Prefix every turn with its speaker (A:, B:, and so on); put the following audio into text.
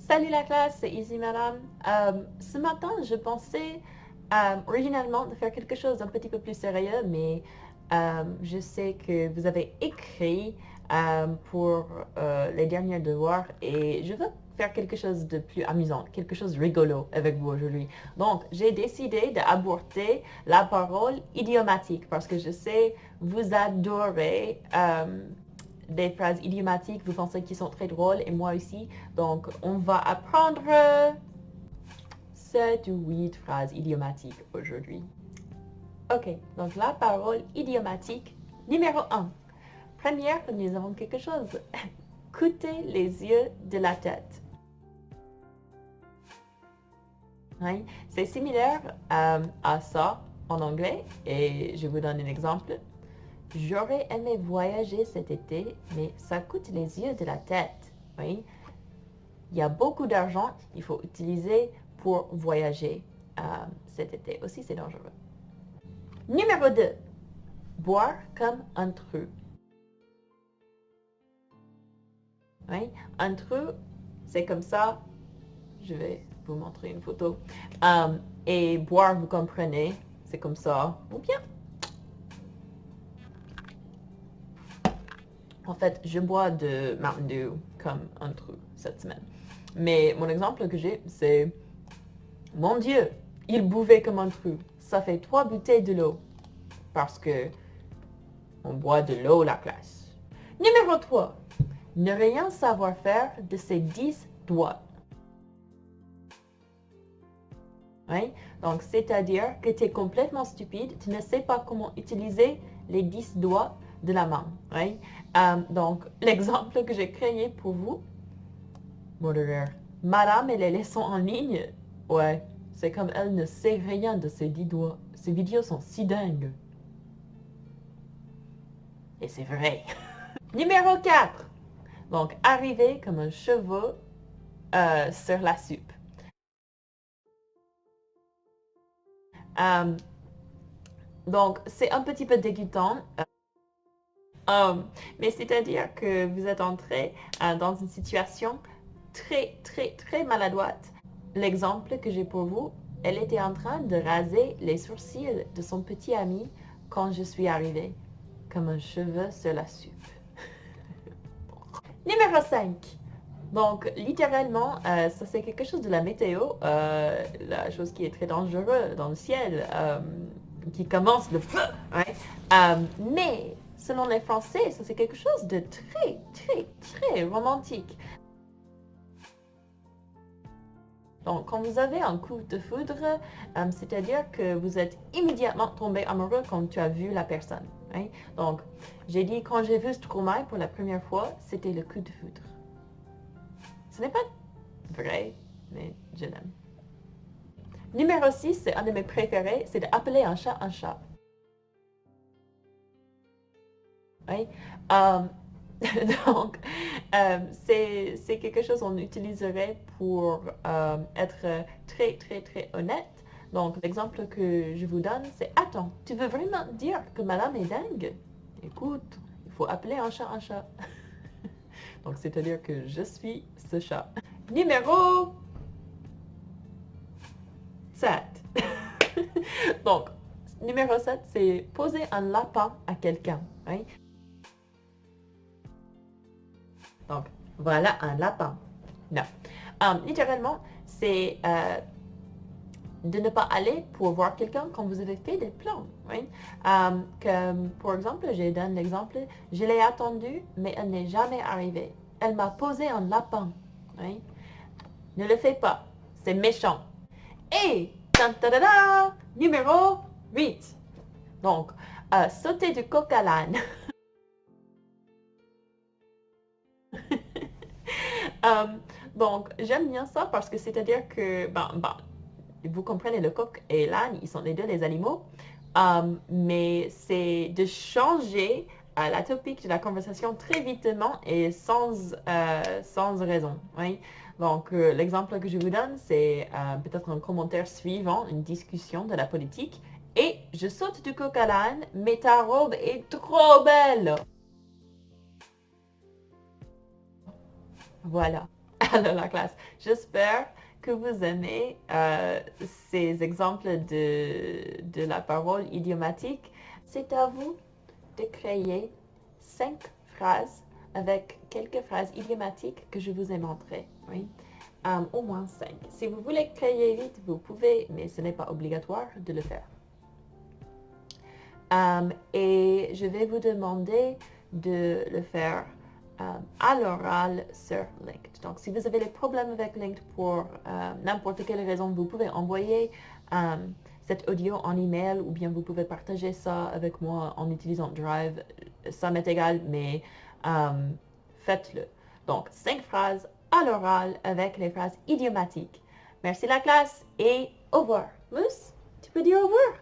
A: Salut la classe, c'est Easy Madame. Ce matin, je pensais originalement de faire quelque chose d'un petit peu plus sérieux, mais je sais que vous avez écrit pour les derniers devoirs et je veux faire quelque chose de plus amusant, quelque chose de rigolo avec vous aujourd'hui. Donc, j'ai décidé d'aborder la parole idiomatique parce que je sais vous adorez des phrases idiomatiques, vous pensez qu'ils sont très drôles et moi aussi. Donc, on va apprendre 7 ou 8 phrases idiomatiques aujourd'hui. Ok, donc la parole idiomatique numéro 1. Première, nous avons quelque chose. Coûter les yeux de la tête. Oui, c'est similaire à ça en anglais et je vous donne un exemple. J'aurais aimé voyager cet été, mais ça coûte les yeux de la tête. Oui, il y a beaucoup d'argent qu'il faut utiliser pour voyager cet été. Aussi, c'est dangereux. Numéro 2. Boire comme un trou. Oui, un trou, c'est comme ça. Je vais vous montrer une photo. Et boire, vous comprenez, c'est comme ça. Ou bien, en fait, je bois de Mountain Dew comme un trou cette semaine. Mais mon exemple que j'ai, c'est mon Dieu, il buvait comme un trou. Ça fait 3 bouteilles de l'eau. Parce que on boit de l'eau, la classe. Numéro 3. Ne rien savoir faire de ses 10 doigts. Oui? Donc, c'est-à-dire que tu es complètement stupide, tu ne sais pas comment utiliser les 10 doigts de la main. Oui? Donc, l'exemple que j'ai créé pour vous, Madame et les leçons en ligne, ouais, c'est comme elle ne sait rien de ses 10 doigts. Ces vidéos sont si dingues. Et c'est vrai. Numéro 4. Donc, arriver comme un cheveu sur la soupe. Euh, donc, c'est un petit peu dégoûtant. Mais c'est-à-dire que vous êtes entré dans une situation très, très, très maladroite. L'exemple que j'ai pour vous, elle était en train de raser les sourcils de son petit ami quand je suis arrivée, comme un cheveu sur la soupe. Numéro 5. Donc, littéralement, ça c'est quelque chose de la météo, la chose qui est très dangereuse dans le ciel, qui commence le feu. Ouais? Mais, selon les Français, ça c'est quelque chose de très, très, très romantique. Donc, quand vous avez un coup de foudre, c'est-à-dire que vous êtes immédiatement tombé amoureux quand tu as vu la personne. Hein? Donc, j'ai dit, quand j'ai vu Stromae pour la première fois, c'était le coup de foudre. Ce n'est pas vrai, mais je l'aime. Numéro 6, c'est un de mes préférés, c'est d'appeler un chat un chat. Oui. Euh, donc, c'est quelque chose qu'on utiliserait pour être très, très, très honnête. Donc, l'exemple que je vous donne, c'est attends, tu veux vraiment dire que madame est dingue? Écoute, il faut appeler un chat un chat. Donc, c'est-à-dire que je suis ce chat. Numéro 7. Donc, numéro 7, c'est poser un lapin à quelqu'un. Oui? Donc, voilà un lapin. Non. Littéralement, c'est de ne pas aller pour voir quelqu'un quand vous avez fait des plans. Oui? Comme, par exemple, j'ai donné l'exemple, je l'ai attendue, mais elle n'est jamais arrivée. Elle m'a posé un lapin. Oui? Ne le fais pas. C'est méchant. Et, numéro 8. Donc, sauter du coq à l'âne. Euh, donc, j'aime bien ça parce que c'est-à-dire que, vous comprenez, le coq et l'âne, ils sont les deux les animaux, mais c'est de changer la topique de la conversation très vitement et sans raison. Oui? Donc, l'exemple que je vous donne, c'est peut-être un commentaire suivant, une discussion de la politique. Et je saute du coq à l'âne, mais ta robe est trop belle. Voilà. Alors la classe, j'espère que vous aimez ces exemples de la parole idiomatique. C'est à vous de créer 5 phrases avec quelques phrases idiomatiques que je vous ai montrées. Oui? Au moins 5. Si vous voulez créer vite, vous pouvez, mais ce n'est pas obligatoire de le faire. Et je vais vous demander de le faire à l'oral sur LinkedIn. Donc, si vous avez des problèmes avec LinkedIn pour n'importe quelle raison, vous pouvez envoyer cet audio en email ou bien vous pouvez partager ça avec moi en utilisant Drive. Ça m'est égal, mais faites-le. Donc, 5 phrases à l'oral avec les phrases idiomatiques. Merci la classe et au revoir. Mousse, tu peux dire au revoir?